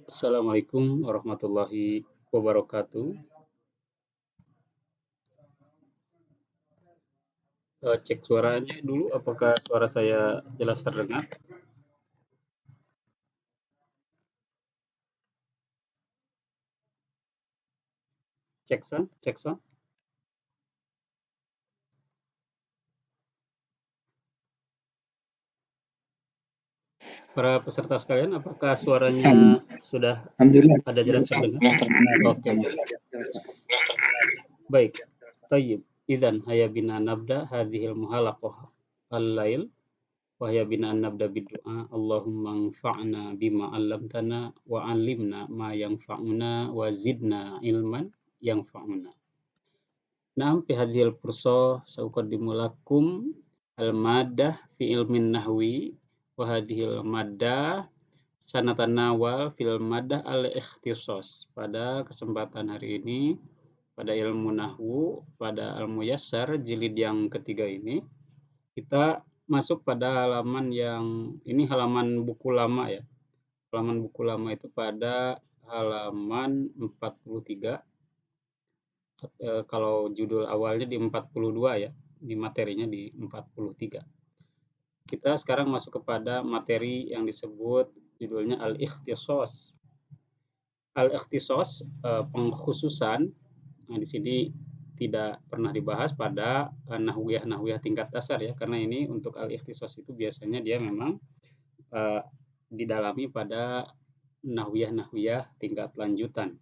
Assalamualaikum warahmatullahi wabarakatuh. Cek suaranya dulu, apakah suara saya jelas terdengar? Cek sound, cek sound. Para peserta sekalian, apakah suaranya sudah Alhamdulillah. ada jelas terdengar? Oke, baik. Tayyib. Idzan hayya bina nabda hadhil muhalaqah al-lail wa hayya bina an nabda bid-du'a Allahumma anfa'na bima 'allamtana wa 'allimna ma yanfa'una wa zidna ilman yanfa'una. Naam fi hadhil fursa sauqaddimu lakum al-maddah fi ilmin nahwi wa hadhil maddah sanatanawal fil maddah al-ikhtisas. Pada kesempatan hari ini pada ilmu nahwu pada al-muyassar jilid yang ketiga ini kita masuk pada halaman yang ini halaman buku lama ya. Halaman buku lama itu pada halaman 43. Kalau judul awalnya di 42 ya, di materinya di 43. Kita sekarang masuk kepada materi yang disebut judulnya al-ikhtisas. Al-ikhtisas pengkhususan. Nah, di sini tidak pernah dibahas pada nahwiyah tingkat dasar ya, karena ini untuk al-ikhtisas itu biasanya dia memang didalami pada nahwiyah tingkat lanjutan.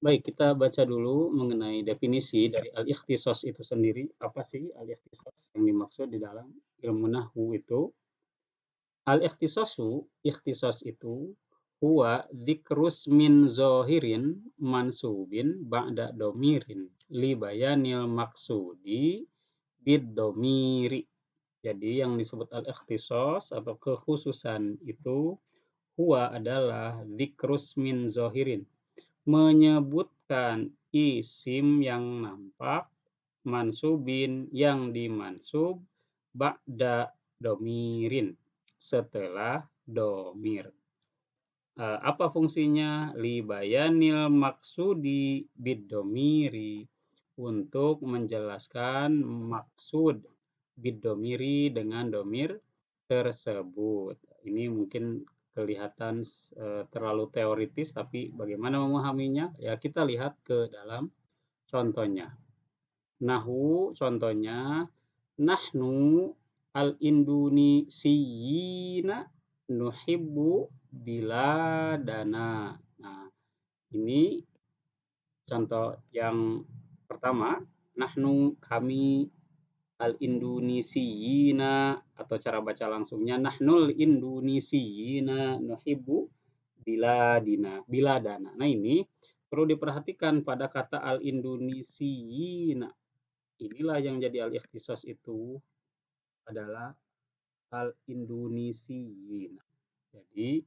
Baik, kita baca dulu mengenai definisi dari al-ikhtisas itu sendiri. Apa sih al-ikhtisas yang dimaksud di dalam ilmu nahwu itu? Al-ikhtisasu, ikhtisas itu huwa dzikrus min zohirin mansubin ba'da domirin li bayanil maksudi bid domiri. Jadi yang disebut al-ikhtisas atau kekhususan itu huwa adalah dzikrus min zohirin, menyebutkan isim yang nampak, mansubin yang dimansub, ba'da domirin setelah domir. Apa fungsinya? Libayanil maksudi bidomiri, untuk menjelaskan maksud bidomiri dengan domir tersebut. Ini mungkin kelihatan terlalu teoritis, tapi bagaimana memahaminya? Ya kita lihat ke dalam contohnya. Nahwu contohnya, nahnu al-Indonisiyina nuhibbu biladana. Nah, ini contoh yang pertama, nahnu kami al-Indonisiyina, atau cara baca langsungnya nahnul Indonisiyina nuhibbu biladana. Nah, ini perlu diperhatikan pada kata al-Indonisiyina. Inilah yang jadi al-ikhtisas itu adalah al-Indonesiyin. Jadi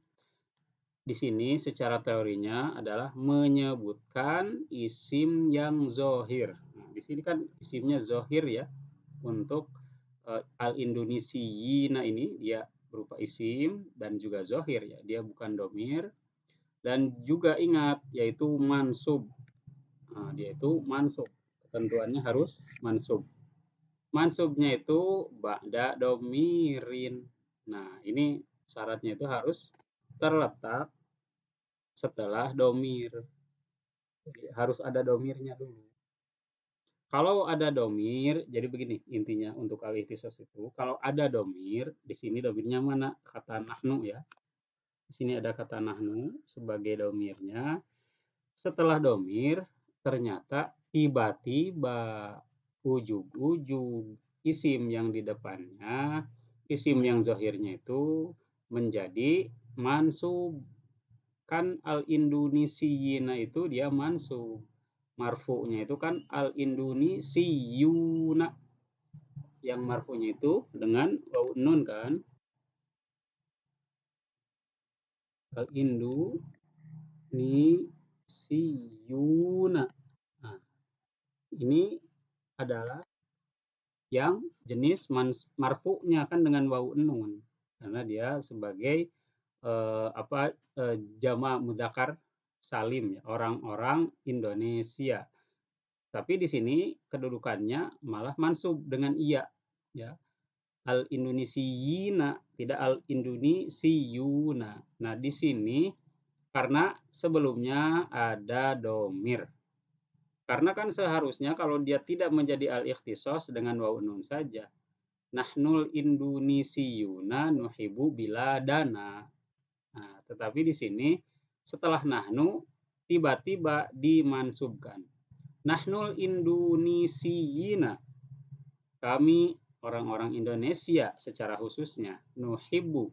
di sini secara teorinya adalah menyebutkan isim yang zohir. Nah, di sini kan isimnya zohir ya. Untuk al-Indonesiyin ini dia berupa isim dan juga zohir ya. Dia bukan domir. Dan juga ingat yaitu mansub. Nah, dia itu mansub. Ketentuannya harus mansub. Mansubnya itu ba'da domirin. Nah, ini syaratnya itu harus terletak setelah domir. Jadi harus ada domirnya dulu. Kalau ada domir, jadi begini intinya untuk al-ikhtisas itu, kalau ada domir, di sini domirnya mana? Kata nahnu ya. Di sini ada kata nahnu sebagai domirnya. Setelah domir, ternyata tiba-tiba ujug-ujug isim yang di depannya, isim yang zohirnya itu menjadi mansub. Kan al-Indonisiyina itu dia mansub. Marfu'nya itu kan al-Indonisiyuna. Yang marfu'nya itu dengan waw nun kan. Al-Indonisiyuna. Nah, ini adalah yang jenis marfu'nya kan dengan wawu nun, karena dia sebagai jama' mudzakkar salim ya, orang-orang Indonesia. Tapi di sini kedudukannya malah mansub dengan iya ya. Al-Indonesiina, tidak al-Indonesiyuna. Nah, di sini karena sebelumnya ada domir. Karena kan seharusnya kalau dia tidak menjadi al-ikhtisos dengan wawu nun saja. Nahnul Indonesiyuna nuhibu biladana. Nah, tetapi di sini setelah nahnu tiba-tiba dimansubkan. Nahnul Indonesiyina. Kami orang-orang Indonesia secara khususnya nuhibbu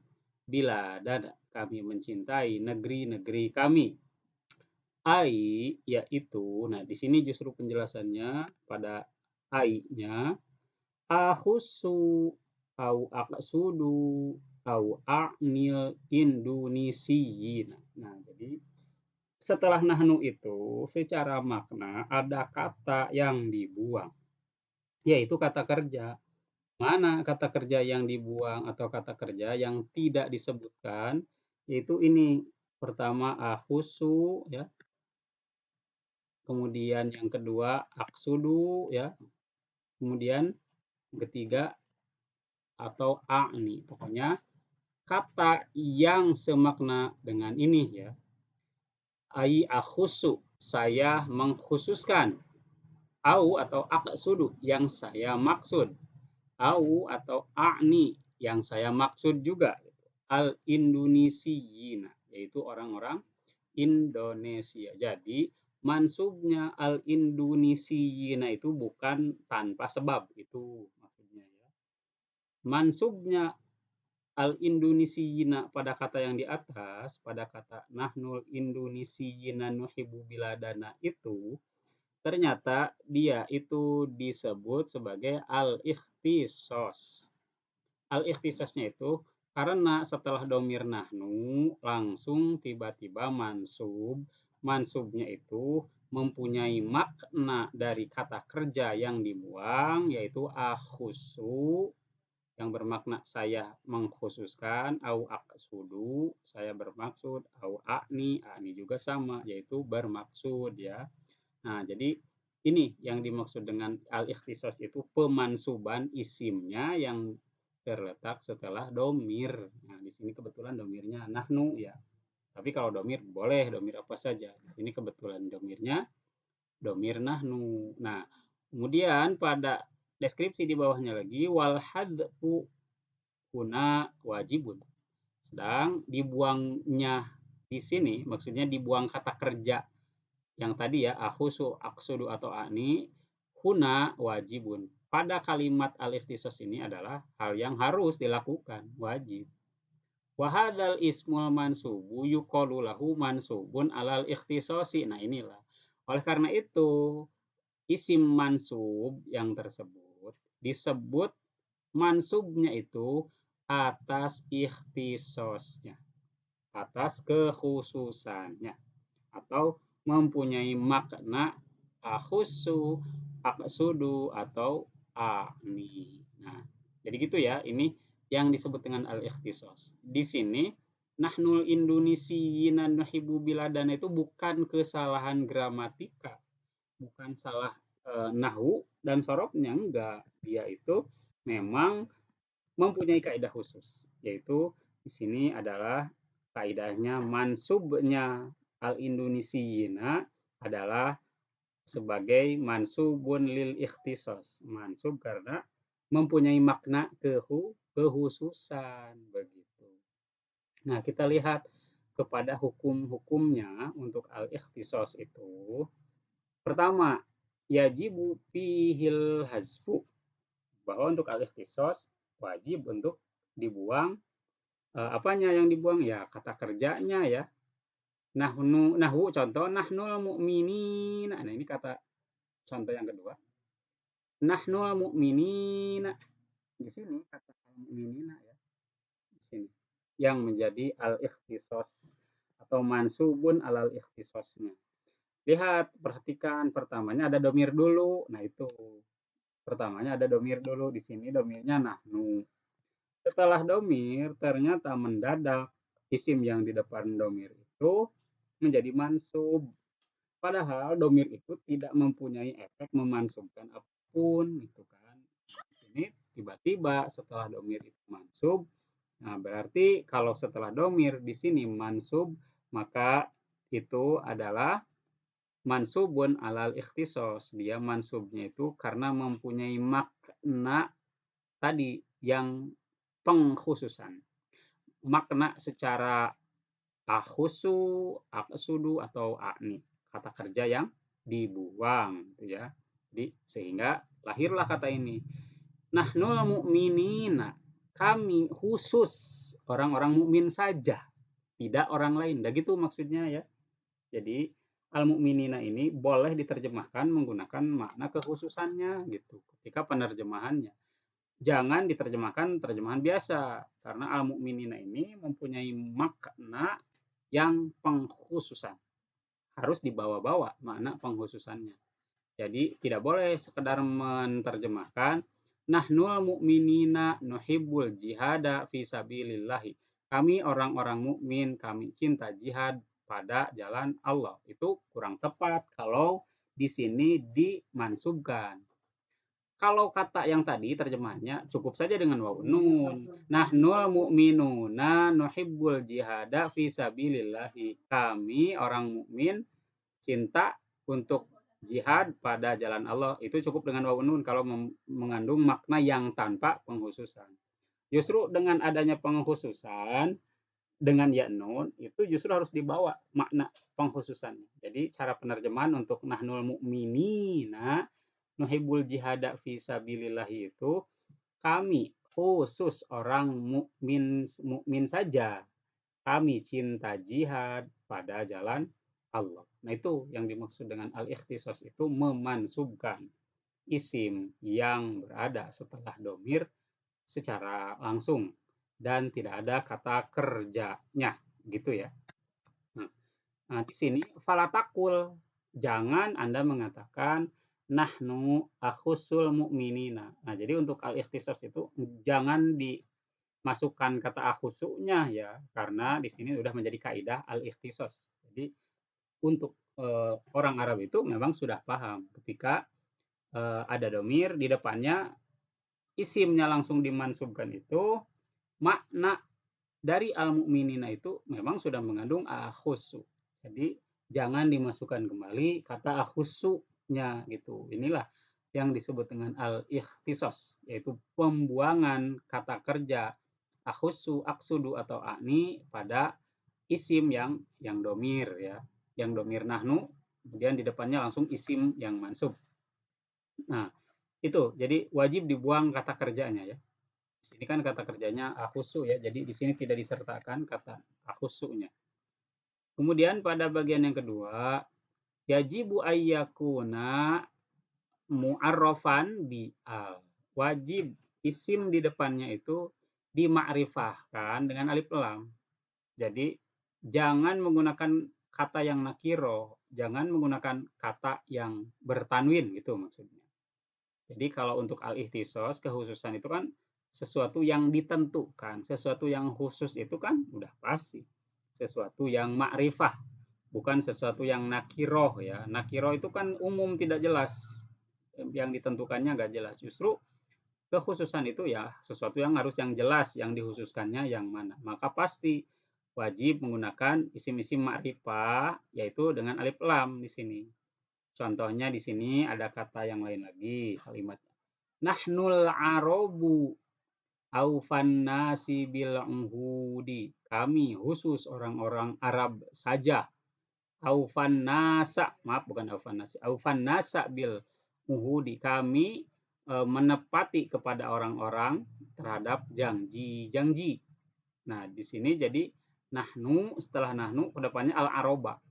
biladana. Kami mencintai negeri-negeri kami. Ai yaitu, nah di sini justru penjelasannya pada ai-nya akhusu au aqsudu au a'nil indonesiyin. Nah, jadi setelah nahnu itu secara makna ada kata yang dibuang, yaitu kata kerja. Mana kata kerja yang dibuang atau kata kerja yang tidak disebutkan? Yaitu ini. Pertama akhusu ya, kemudian yang kedua aksudu ya, kemudian ketiga atau a'ni. Pokoknya kata yang semakna dengan ini ya. Ai akhusu, saya mengkhususkan. Au atau aqsudu, yang saya maksud. Au atau a'ni, yang saya maksud juga. Al Indonesiyina, yaitu orang-orang Indonesia. Jadi mansubnya al Indonesiyina itu bukan tanpa sebab, itu maksudnya ya. Mansubnya al-Indonesiyina pada kata yang di atas, pada kata nahnul Indonesiyina nuhibu biladana itu, ternyata dia itu disebut sebagai al-ikhtisos. Al-ikhtisosnya itu karena setelah domir nahnu langsung tiba-tiba mansub. Mansubnya itu mempunyai makna dari kata kerja yang dibuang, yaitu akhusu, yang bermakna saya mengkhususkan, au aqsudu, saya bermaksud, au a'ni juga sama, yaitu bermaksud ya. Nah, jadi ini yang dimaksud dengan al-ikhtisos itu pemansuban isimnya yang terletak setelah domir. Nah, di sini kebetulan domirnya nahnu ya. Tapi kalau domir boleh domir apa saja. Di sini kebetulan domirnya domir nahnu. Nah, kemudian pada deskripsi di bawahnya lagi wal hadfu huna wajibun. Sedang dibuangnya di sini maksudnya dibuang kata kerja yang tadi ya akhusu, aksudu atau ani huna wajibun. Pada kalimat al-ikhtisos ini adalah hal yang harus dilakukan, wajib. Wahadal ismul mansubu yuqalu lahu mansubun alal ikhtisosi. Nah, inilah. Oleh karena itu, isim mansub yang tersebut disebut mansubnya itu atas ikhtisosnya, atas kekhususannya, atau mempunyai makna akhusu, aksudu, atau ani. Nah, jadi gitu ya, ini yang disebut dengan al-ikhtisos. Di sini nahnul Indonesiina nuhibu biladana itu bukan kesalahan gramatika, bukan salah nahwu dan sorobnya, enggak. Dia itu memang mempunyai kaidah khusus, yaitu di sini adalah kaidahnya mansubnya al-Indonesiina adalah sebagai mansubun lil ikhtisos. Mansub karena mempunyai makna kekhususan begitu. Nah, kita lihat kepada hukum-hukumnya untuk al-ikhtisos itu. Pertama, yajibu fihil hazfu, bahwa untuk al-ikhtisos wajib untuk dibuang apanya yang dibuang ya kata kerjanya ya. Nahwu contoh nahnul mu'minin. Nah, ini kata contoh yang kedua. Nahnul mu'minin. Di sini kata al-mu'minina ya. Di sini yang menjadi al-ikhtisos atau mansubun alal ikhtisosnya. Lihat, perhatikan pertamanya ada domir dulu. Nah, itu Pertamanya ada domir dulu di sini, domirnya nahnu. Setelah domir ternyata mendadak isim yang di depan domir itu menjadi mansub. Padahal domir itu tidak mempunyai efek memansubkan apapun gitu kan. Di sini tiba-tiba setelah domir itu mansub, nah berarti kalau setelah domir di sini mansub, maka itu adalah mansubun alal ikhtisos. Dia mansubnya itu karena mempunyai makna tadi yang pengkhususan. Makna secara akhusu, aksudu, atau akni. Kata kerja yang dibuang. Gitu ya. Jadi sehingga lahirlah kata ini. Nahnul mu'minina. Kami khusus orang-orang mukmin saja. Tidak orang lain. Nah gitu maksudnya ya. Jadi al-mu'minina ini boleh diterjemahkan menggunakan makna kekhususannya gitu ketika penerjemahannya. Jangan diterjemahkan terjemahan biasa karena al-mu'minina ini mempunyai makna yang pengkhususan. Harus dibawa-bawa makna pengkhususannya. Jadi tidak boleh sekedar menerjemahkan nahnul mu'minina nuhibbul jihada fi sabilillahi. Kami orang-orang mukmin, kami cinta jihad pada jalan Allah. Itu kurang tepat kalau di sini dimansubkan. Kalau kata yang tadi terjemahnya cukup saja dengan wawu nun. Nahnul mu'minuna nuhibbul jihada fi sabilillahi. Kami orang mukmin cinta untuk jihad pada jalan Allah. Itu cukup dengan wawu nun kalau mengandung makna yang tanpa pengkhususan. Justru dengan adanya pengkhususan dengan ya nun itu justru harus dibawa makna pengkhususan. Jadi cara penerjemahan untuk nahnul mu'minina nuhibbul jihada fi sabilillah itu kami khusus orang mukmin saja. Kami cinta jihad pada jalan Allah. Nah itu yang dimaksud dengan al-ikhtisos itu memansubkan isim yang berada setelah domir secara langsung dan tidak ada kata kerjanya gitu ya. Nah, di sini falatakul jangan Anda mengatakan nahnu akhusul mu'minina. Nah, jadi untuk al-ikhtisas itu jangan dimasukkan kata akhusunya ya, karena di sini sudah menjadi kaidah al-ikhtisas. Jadi untuk orang Arab itu memang sudah paham ketika ada domir di depannya isimnya langsung dimansubkan itu makna dari al-mu'minina itu memang sudah mengandung akhusu. Jadi jangan dimasukkan kembali kata akhusunya gitu. Inilah yang disebut dengan al-ikhtisos, yaitu pembuangan kata kerja akhusu, aksudu, atau akni pada isim yang domir ya, yang domir nahnu, kemudian di depannya langsung isim yang mansub. Nah, itu jadi wajib dibuang kata kerjanya ya. Di sini kan kata kerjanya akhusu ya, jadi di sini tidak disertakan kata akhusunya. Kemudian pada bagian yang kedua, yajibu ayyakuna mu'arrafan bi al. Wajib isim di depannya itu dimakrifahkan dengan alif lam. Jadi jangan menggunakan kata yang nakiro, jangan menggunakan kata yang bertanwin gitu maksudnya. Jadi kalau untuk al-ikhtisos, kekhususan itu kan sesuatu yang ditentukan, sesuatu yang khusus itu kan udah pasti. Sesuatu yang ma'rifah, bukan sesuatu yang nakiroh ya. Nakiroh itu kan umum tidak jelas. Yang ditentukannya nggak jelas. Justru kekhususan itu ya sesuatu yang harus yang jelas, yang dikhususkannya yang mana. Maka pasti wajib menggunakan isim-isim ma'rifah yaitu dengan alif lam di sini. Contohnya di sini ada kata yang lain lagi kalimatnya. Nahnul arobu aufan nasi bil uhudi. Kami khusus orang-orang Arab saja. Aufan nasa, maaf bukan aufan nasi. Aufan nasa bil uhudi. Kami menepati kepada orang-orang terhadap janji-janji. Nah, di sini jadi nahnu setelah nahnu kedepannya al-aroba.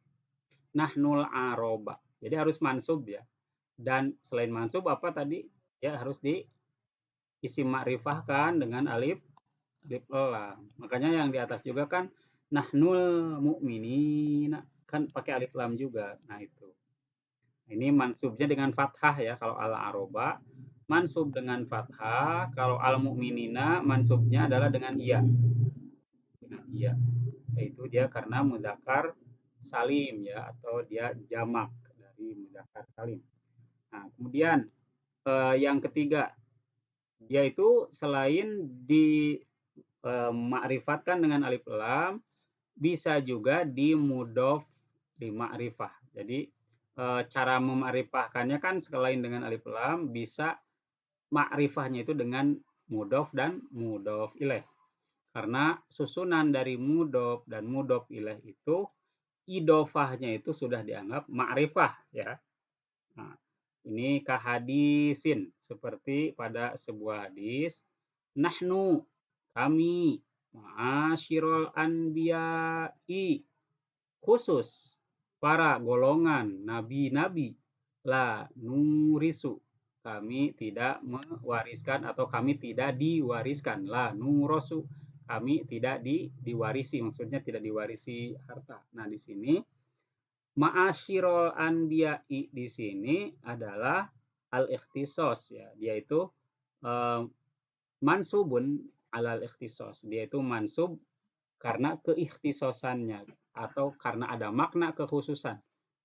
Nahnul aroba. Jadi harus mansub ya. Dan selain mansub apa tadi? Ya harus di isim ma'rifah kan dengan alif lam. Makanya yang di atas juga kan nahnul mu'minina kan pakai alif lam juga. Nah itu. Ini mansubnya dengan fathah ya kalau al aroba. mansub dengan fathah. Kalau al-mu'minina mansubnya adalah dengan iya. Dengan iya. Yaitu dia karena mudzakkar salim ya, atau dia jamak dari mudzakkar salim. Nah, kemudian yang ketiga, dia itu selain di makrifatkan dengan alif lam, bisa juga di mudhof di ma'rifah. Jadi cara memakrifahkannya kan selain dengan alif lam, bisa makrifahnya itu dengan mudhof dan mudhof ilaih. Karena susunan dari mudhof dan mudhof ilaih itu idofahnya itu sudah dianggap ma'rifah ya. Nah, ini kahadisin seperti pada sebuah hadis, nahnu kami ma'asyirul anbiya'i khusus para golongan nabi-nabi, la nurisu kami tidak mewariskan atau kami tidak diwariskan, la nurosu kami tidak diwarisi, maksudnya tidak diwarisi harta. Nah, di sini ma'asyirul anbiya'i di sini adalah al-ikhtisos ya, dia itu eh, mansubun alal ikhtisos, dia itu mansub karena keikhtisosannya atau karena ada makna kekhususan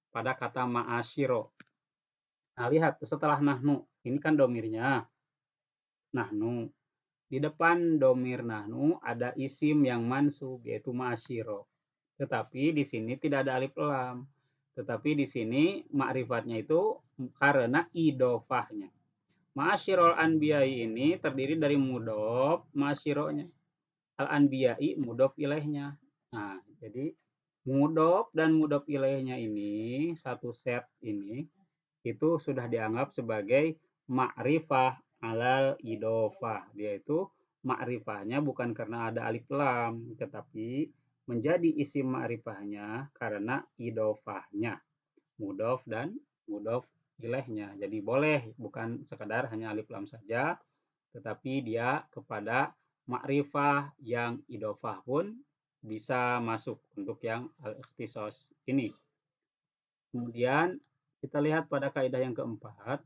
pada kata ma'asyiro. Nah, lihat setelah nahnu, ini kan domirnya nahnu. Di depan domir nahnu ada isim yang mansub yaitu ma'asyiro. Tetapi di sini tidak ada alif lam. Tetapi di sini ma'rifatnya itu karena idofahnya. Ma'asyirul anbiya'i ini terdiri dari mudhof ma'asyironya. Al-anbiya'i mudhof ilaihnya. Nah, jadi mudhof dan mudhof ilaihnya ini satu set ini itu sudah dianggap sebagai ma'rifah alal idofah. Dia itu ma'rifahnya bukan karena ada alif lam, tetapi menjadi isim ma'rifahnya karena idofahnya. Mudhof dan mudhof ilaihnya. Jadi boleh bukan sekadar hanya alif lam saja, tetapi dia kepada makrifah yang idofah pun bisa masuk untuk yang al-ikhtisos ini. Kemudian kita lihat pada kaidah yang keempat,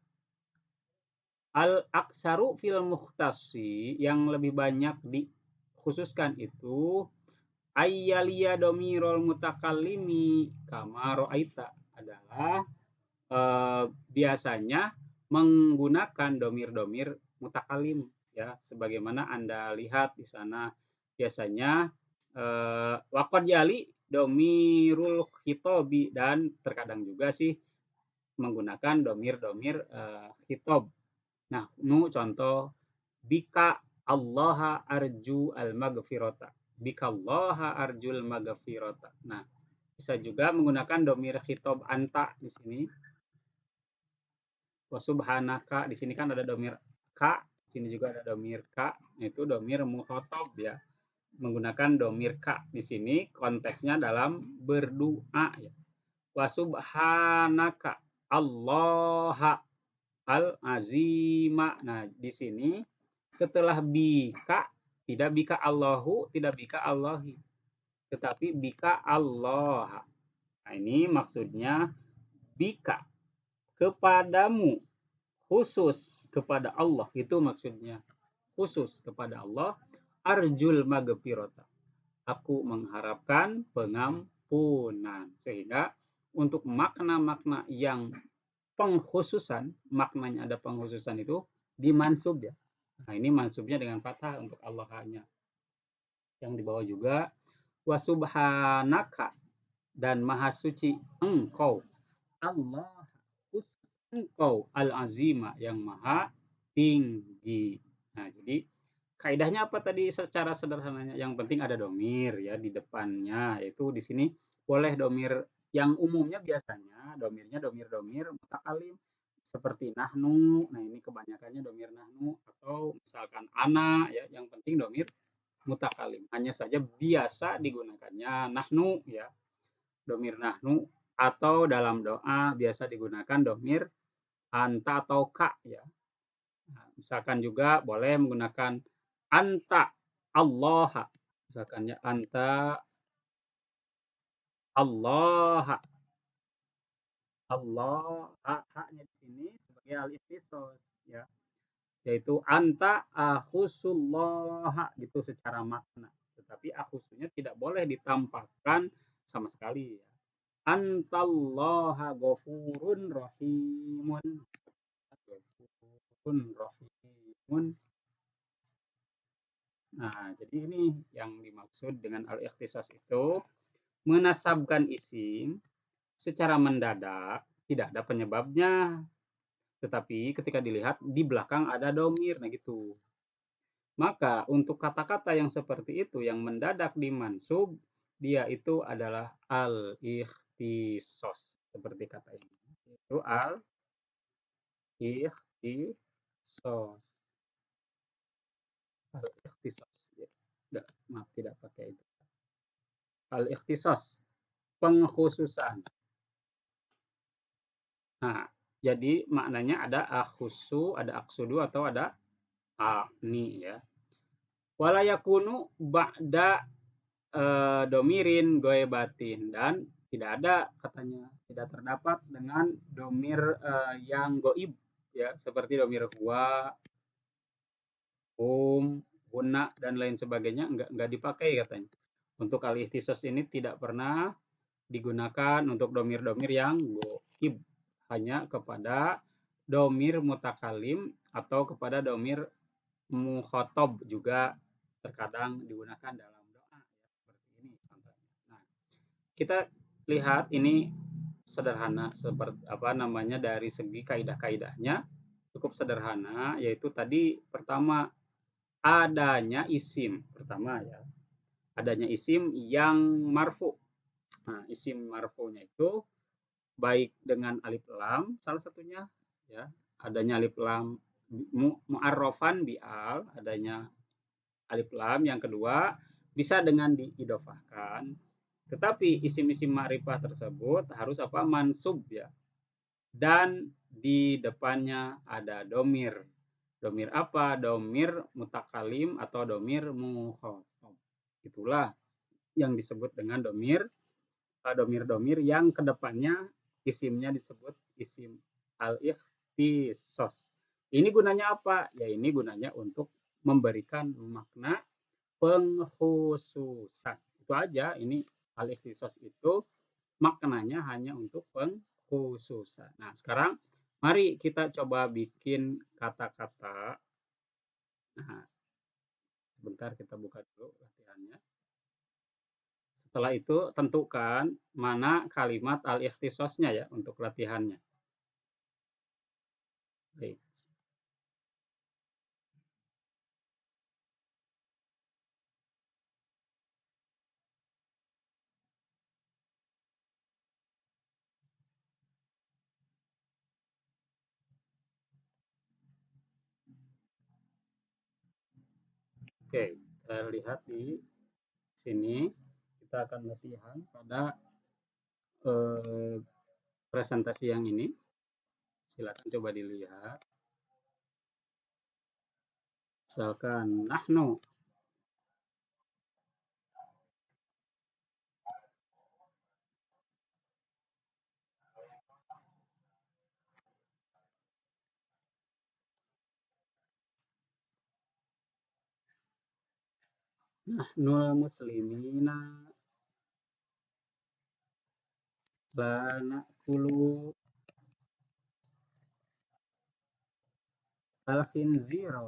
al-aksaru fil mukhtasi, yang lebih banyak dikhususkan itu ayyaliya domirul mutakallimi kama ro'aita, adalah biasanya menggunakan domir-domir mutakalim ya, sebagaimana Anda lihat di sana biasanya waqad yali domirul khitobi, dan terkadang juga sih menggunakan domir-domir khitob. Nah, contoh bika Allah arju al magfirota, bika Allah arjul magfirota. Nah, bisa juga menggunakan domir khitob anta di sini. Wa subhanaka, di sini kan ada domir ka, di sini juga ada domir ka, itu domir mukhatab ya. Menggunakan domir ka di sini konteksnya dalam berdoa ya. Wa subhanaka Allah al azima. Nah, di sini setelah bika tidak bika Allahu, tidak bika Allahi, tetapi bika Allah. Nah, ini maksudnya bika kepadamu, khusus kepada Allah, itu maksudnya khusus kepada Allah. Arjul magfirata, aku mengharapkan pengampunan. Sehingga untuk makna-makna yang pengkhususan, maknanya ada pengkhususan itu dimansub ya. Nah, ini mansubnya dengan fathah untuk Allah hanya. Yang di bawah juga wa subhanaka, dan maha suci engkau Allah, khusus engkau al-azima, yang maha tinggi. Nah, jadi kaidahnya apa tadi secara sederhananya? Yang penting ada domir ya di depannya, yaitu di sini boleh domir yang umumnya biasanya domirnya domir-domir mutakalim seperti nahnu. Nah, ini kebanyakannya domir nahnu, atau misalkan ana ya, yang penting domir mutakalim. Hanya saja biasa digunakannya nahnu ya, domir nahnu, atau dalam doa biasa digunakan domir anta atau ka ya. Nah, misalkan juga boleh menggunakan anta Allah, misalkan ya anta Allah, Allah, haknya di sini sebagai al-ikhtisos ya. yaitu anta akhusullah gitu secara makna. Tetapi akhusunya tidak boleh ditampakkan sama sekali ya. Antallaha ghafurun rahimun. Ghafurun rahimun. Nah, jadi ini yang dimaksud dengan al-ikhtisas itu menasabkan isim secara mendadak, tidak ada penyebabnya. Tetapi ketika dilihat di belakang ada domir, nah gitu. Maka untuk kata-kata yang seperti itu yang mendadak dimansub, dia itu adalah al-ikhtisos. Seperti kata ini. Itu al-ikhtisos. Al-ikhtisos. Ya. Maaf, tidak pakai itu. Al-ikhtisos. Pengkhususan. Nah, jadi maknanya ada akhusu, ada aksudu, atau ada akni ya. Wala yakunu ba'da domirin goebatin, dan tidak ada katanya, tidak terdapat dengan domir yang goib ya, seperti domir huwa, guna dan lain sebagainya, enggak dipakai katanya. Untuk al-ikhtisas ini tidak pernah digunakan untuk domir-domir yang goib, hanya kepada domir mutakalim atau kepada domir mukhotob juga terkadang digunakan dalam doa ya, seperti ini contohnya. Nah, kita lihat ini sederhana seperti apa namanya dari segi kaidah-kaidahnya cukup sederhana, yaitu tadi pertama adanya isim pertama ya, adanya isim yang marfu. Nah, isim marfunya itu baik dengan alif lam salah satunya ya, adanya alif lam mu'arrofan bi'al, adanya alif lam. Yang kedua bisa dengan diidofahkan, tetapi isim-isim ma'rifah tersebut harus apa, mansub ya, dan di depannya ada domir. Domir apa? Domir mutakalim atau domir mukhotob. Itulah yang disebut dengan domir yang kedepannya isimnya disebut isim al-ikhtisos. Ini gunanya apa? Ya ini gunanya untuk memberikan makna pengkhususan. Itu aja, ini al-ikhtisos itu maknanya hanya untuk pengkhususan. Nah, sekarang mari kita coba bikin kata-kata. Nah, sebentar kita buka dulu latihannya. Setelah itu tentukan mana kalimat al-ikhtisosnya ya untuk latihannya. Baik. Oke, kita lihat di sini kita akan latihan pada presentasi yang ini. Silakan coba dilihat. Misalkan nahnu nahnul muslimina la na'kulu al-khinzira.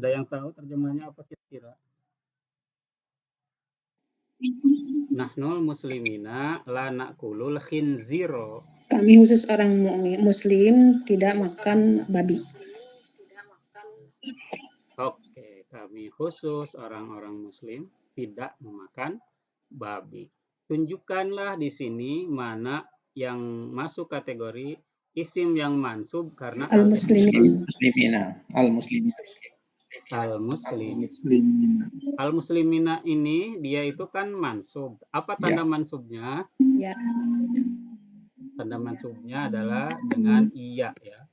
Ada yang tahu terjemahnya apa kira-kira? Nahnul muslimina la na'kulul khinzira. Kami khusus orang muslim tidak makan babi. Oke, kami khusus orang-orang muslim tidak memakan babi. Tunjukkanlah di sini mana yang masuk kategori isim yang mansub karena Al-muslimina. Al-muslimina ini dia itu kan mansub. Apa tanda mansubnya? Ya. Tanda mansubnya adalah dengan iya ya.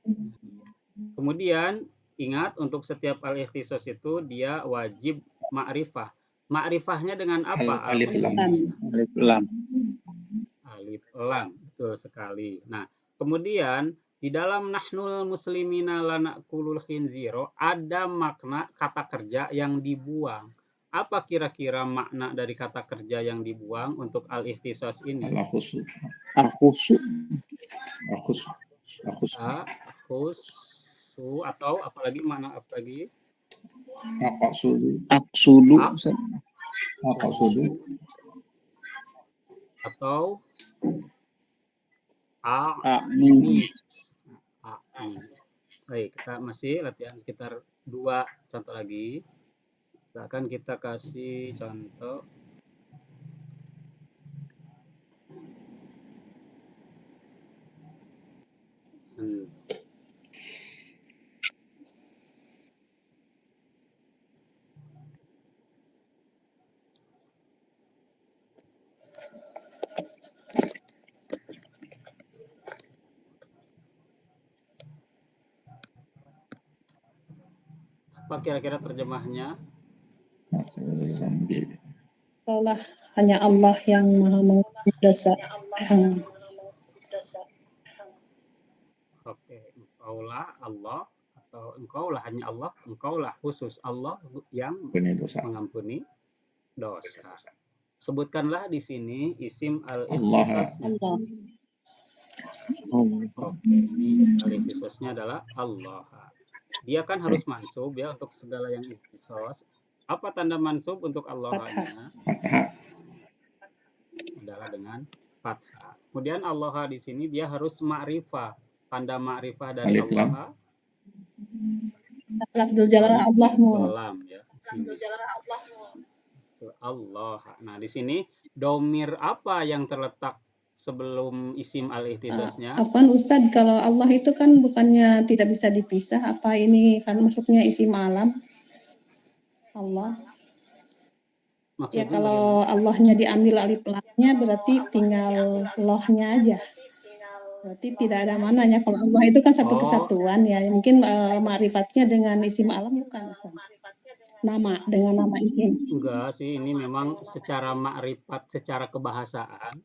Kemudian ingat untuk setiap al-ikhtisos itu dia wajib ma'rifah. Ma'rifahnya dengan apa? Alif lam. Alif lam, betul sekali. Nah, Kemudian di dalam nahnul muslimina lanakulul khinziro ada makna kata kerja yang dibuang. Apa kira-kira makna dari kata kerja yang dibuang untuk al-ikhtisas ini? Akhusu. Atau apalagi makna apa lagi? Aksudu. Atau Ini. Baik, kita masih latihan sekitar 2 contoh lagi. Akan kita kasih contoh. Apa kira-kira terjemahnya? Kaulah hanya Allah yang maha mengampuni dosa. Oke, engkaulah Allah atau engkaulah hanya Allah, engkaulah khusus Allah yang mengampuni dosa. Sebutkanlah di sini isim al-ikhtisasnya. Allah. Ini al-ikhtisasnya adalah Allah. Dia kan harus mansub ya untuk segala yang ikhtisas. Apa tanda mansub untuk Allah-nya? Adalah dengan fathah. Kemudian Allah di sini dia harus ma'rifah. Tanda ma'rifah dari Allah. Lafzul jalal Allahmu. Lam ya. Allah. Nah, di sini domir apa yang terletak sebelum isim al-ikhtisasnya? Apaan Ustadz, kalau Allah itu kan bukannya tidak bisa dipisah, apa ini kan masuknya isim alam? Allah. Maksudnya ya kalau bagaimana? Allahnya diambil alif lamnya berarti tinggal lohnya aja. Berarti tidak ada mananya. Kalau Allah itu kan satu kesatuan ya. Mungkin ma'rifatnya dengan isim alam bukan Ustaz. Nama dengan nama isim. Enggak sih, ini memang secara ma'rifat, secara kebahasaan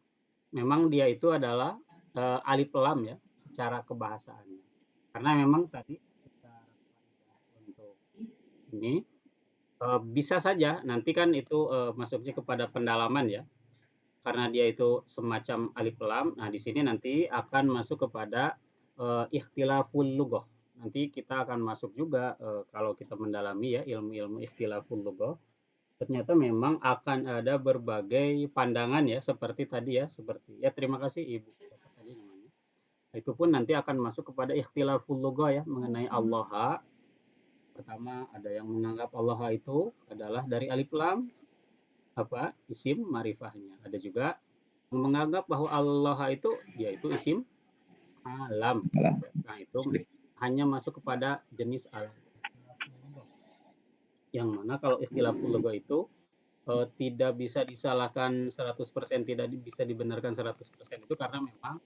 memang dia itu adalah alif lam ya, secara kebahasaannya. Karena memang tadi untuk ini bisa saja nanti kan itu masuknya kepada pendalaman ya. Karena dia itu semacam alif lam. Nah, di sini nanti akan masuk kepada ikhtilaful lughah. Nanti kita akan masuk juga kalau kita mendalami ya ilmu-ilmu ikhtilaful lughah. Ternyata memang akan ada berbagai pandangan ya seperti tadi ya, terima kasih Ibu tadi namanya. Itu pun nanti akan masuk kepada ikhtilaful lughah ya mengenai Allah. Pertama ada yang menganggap Allah itu adalah dari alif lam isim ma'rifahnya. Ada juga yang menganggap bahwa Allah itu yaitu isim alam. Nah, itu hanya masuk kepada jenis alam. Yang mana kalau ikhtilaful lughah itu tidak bisa disalahkan 100%, tidak bisa dibenarkan 100% itu karena memang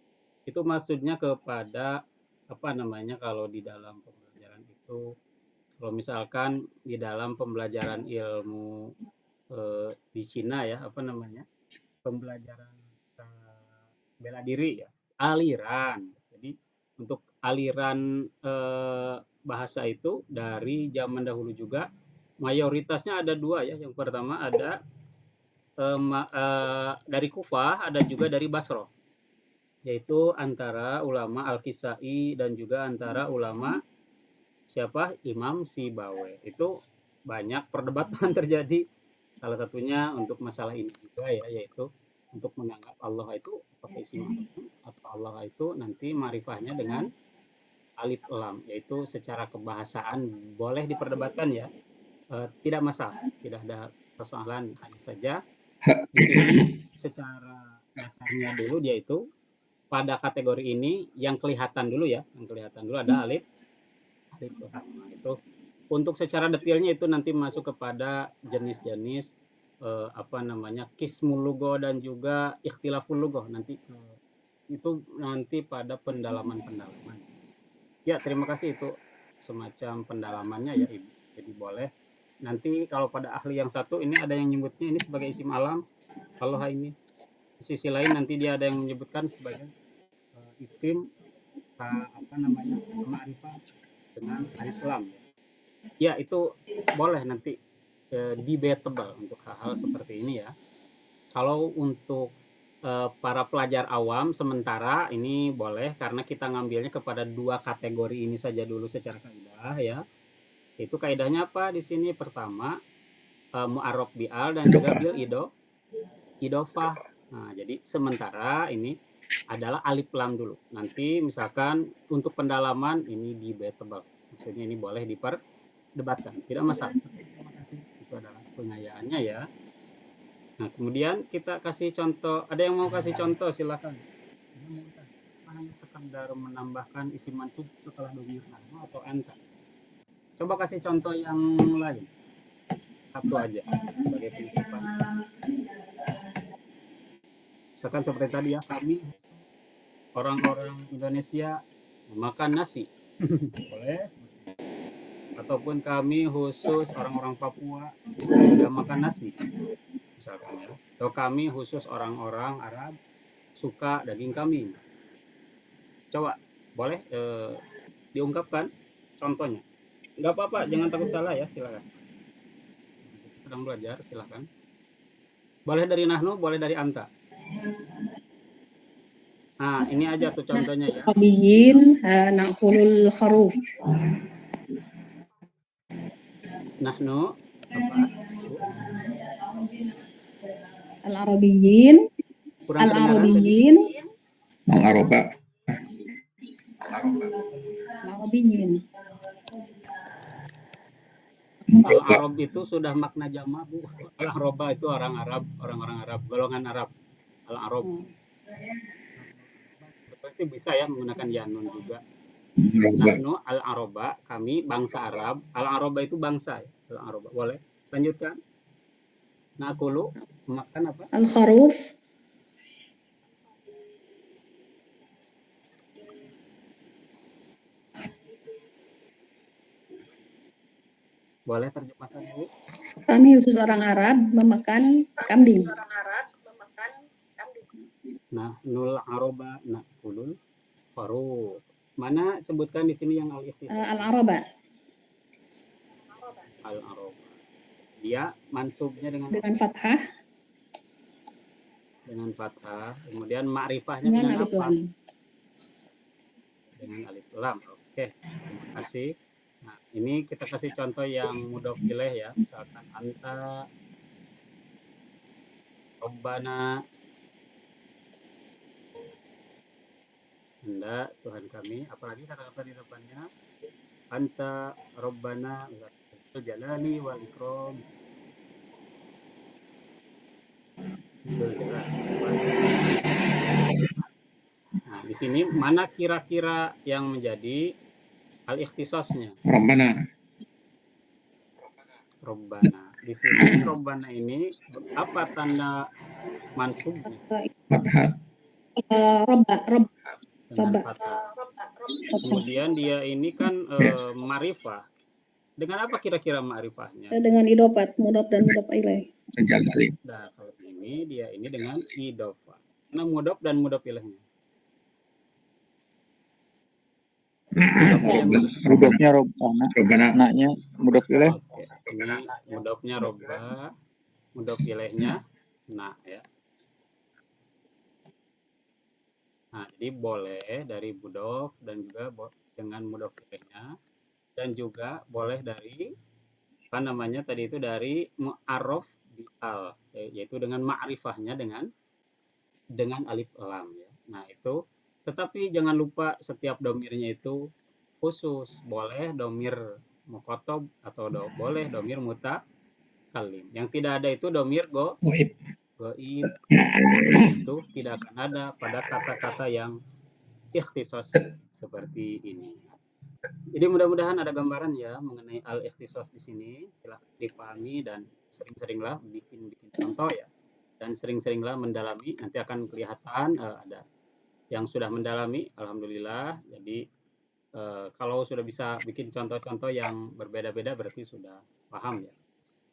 itu maksudnya kepada kalau di dalam pembelajaran itu, kalau misalkan di dalam pembelajaran ilmu di Cina ya pembelajaran bela diri ya, aliran. Jadi untuk aliran bahasa itu dari zaman dahulu juga mayoritasnya ada 2 ya. Yang pertama ada dari Kufah, ada juga dari Basrah. Yaitu antara ulama Al-Kisai dan juga antara ulama Imam Sibawe. Itu banyak perdebatan terjadi. Salah satunya untuk masalah ini juga ya, yaitu untuk menganggap Allah itu pakai isim atau Allah itu nanti ma'rifahnya dengan alif lam, yaitu secara kebahasaan boleh diperdebatkan ya. Tidak masalah, tidak ada persoalan, hanya saja di sini secara dasarnya dulu dia itu pada kategori ini yang kelihatan dulu ada alif lam. Nah, itu untuk secara detailnya itu nanti masuk kepada jenis-jenis qismul lughah dan juga ikhtilaful lughah nanti itu nanti pada pendalaman. Ya, terima kasih itu semacam pendalamannya ya Ibu. Jadi boleh nanti kalau pada ahli yang satu ini ada yang menyebutnya ini sebagai isim alam, kalau ini di sisi lain nanti dia ada yang menyebutkan sebagai isim ma'rifah dengan alif lam ya. Ya itu boleh nanti debatable untuk hal-hal seperti ini ya. Kalau untuk para pelajar awam sementara ini boleh karena kita ngambilnya kepada dua kategori ini saja dulu secara kaidah ya. Itu kaidahnya apa di sini? Pertama mu'arraf bi'al dan juga Idofah. bil idofah. Nah, jadi sementara ini adalah alif lam dulu. Nanti misalkan untuk pendalaman ini debatable. Maksudnya ini boleh diperdebatkan. Tidak masalah. Terima kasih. Itu adalah pengayaannya ya. Nah, kemudian kita kasih contoh. Ada yang mau kasih contoh? Silakan. Hanya sekedar menambahkan isim mansub setelah domir nahnu atau anta. Coba kasih contoh yang lain. Satu aja sebagai penutupan. Misalkan seperti tadi ya, kami orang-orang Indonesia makan nasi. Boleh. Ataupun kami khusus orang-orang Papua tidak makan nasi. Misalkan ya. Atau kami khusus orang-orang Arab suka daging kambing. Coba boleh diungkapkan contohnya. Nggak apa-apa, jangan takut salah ya, silakan. Kita sedang belajar, silakan. Boleh dari nahnu, boleh dari anta. Nah, ini aja tuh contohnya ya. Arabiyyin na'kulul kharuf. Nahnu apa? Al-Arabiyyin. Kurang kedengaran tadi. Al-Arabiyyin. Al-Aroba. Al-Arabiyyin. Al-Arab itu sudah makna jamak, Bu. Al-Aroba itu orang Arab, orang-orang Arab, golongan Arab. Al-Arab. Sebetulnya bisa ya menggunakan yanun juga. Nahnu al-Aroba, kami bangsa Arab. Al-Aroba itu bangsa ya. Al-Aroba. Boleh lanjutkan. Nakulu makan apa? Al-kharuf. Boleh terjemahkan Bu? Kami khusus orang Arab memakan kambing. Nahnul Aroba nakulul kharuf. Mana sebutkan di sini yang al-ikhtisas? Al-Araba. Al-Aroba. Dia mansubnya dengan fathah. Dengan fathah. Kemudian ma'rifahnya Dengan dengan alif apa? lam. Dengan alif lam. Oke, terima kasih. Nah, ini kita kasih contoh yang mudhof ilaih ya. Misalkan anta, Rabbana, Anda, Tuhan kami. Apalagi kata-kata di depannya. Anta, Rabbana, jalali wal ikram. Nah, di sini mana kira-kira yang menjadi al-ikhtisasnya? Rabbana. Robbana. Di sini Robbana ini apa tanda mansubnya? Fathah. Dengan fathah. Kemudian dia ini kan ma'rifah. Dengan apa kira-kira ma'rifahnya? Dengan idofat, mudhof dan mudhof ilaih. Nah, kalau ini dia ini dengan idofah. Mana mudhof dan mudhof ilaihnya? Mudofnya Robbana, naknya mudhof ilaih. Oke, ini mudhofnya robba, mudhof ilaihnya nah ya. Nah, jadi boleh dari mudhof dan juga dengan mudhof ilaihnya dan juga boleh dari apa namanya tadi itu dari mu'arraf bi'al yaitu dengan ma'rifahnya dengan alif lam ya. Nah, itu tetapi jangan lupa setiap domirnya itu khusus. Boleh domir mukhatab atau boleh domir mutakalim. Yang tidak ada itu domir goib. Itu tidak akan ada pada kata-kata yang ikhtisas seperti ini. Jadi mudah-mudahan ada gambaran ya mengenai al-ikhtisas di sini. Silahkan dipahami dan sering-seringlah bikin contoh ya. Dan sering-seringlah mendalami, nanti akan kelihatan ada yang sudah mendalami, alhamdulillah. Jadi kalau sudah bisa bikin contoh-contoh yang berbeda-beda berarti sudah paham ya.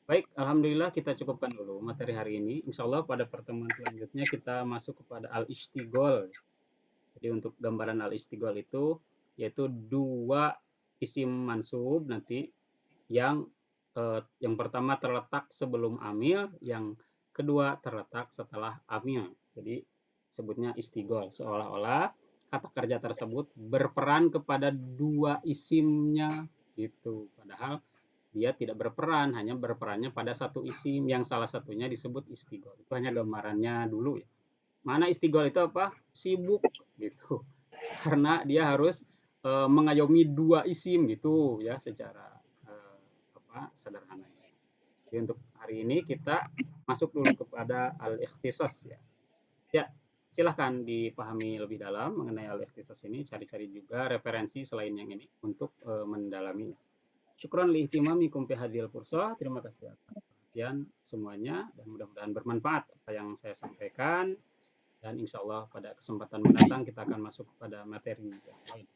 Baik, alhamdulillah kita cukupkan dulu materi hari ini. Insya Allah pada pertemuan selanjutnya kita masuk kepada al-ishtighol. Jadi untuk gambaran al-istigol itu yaitu 2 isim mansub nanti yang pertama terletak sebelum amil, yang kedua terletak setelah amil. Jadi sebutnya istigol, seolah-olah kata kerja tersebut berperan kepada 2 isimnya gitu. Padahal dia tidak berperan, hanya berperannya pada 1 isim yang salah satunya disebut istigol. Itu hanya gambarannya dulu ya. Mana istigol itu apa? Sibuk gitu. Karena dia harus mengayomi 2 isim gitu ya secara sederhana. Jadi untuk hari ini kita masuk dulu kepada al-ikhtisas ya. Ya, silahkan dipahami lebih dalam mengenai al-ikhtisas ini, cari-cari juga referensi selain yang ini untuk mendalami. Syukron li ihtimamikum fi hadhil fursa. Terima kasih atas perhatian semuanya dan mudah-mudahan bermanfaat apa yang saya sampaikan, dan insya Allah pada kesempatan mendatang kita akan masuk kepada materi yang lain.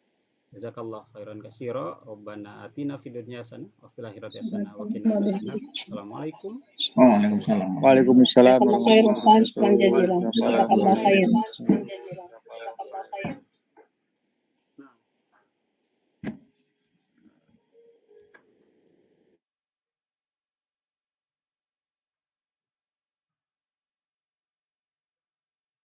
Jazakallah khairan katsira. Rabbana atina fid dunya hasanah wa fil akhirati hasanah wa qina adzabannar. Assalamualaikum. Waalaikumsalam. Waalaikumsalam Jazakallah khairan, warahmatullahi wabarakatuh. jazakallah khairan. Waalaikumsalam warahmatullahi wabarakatuh.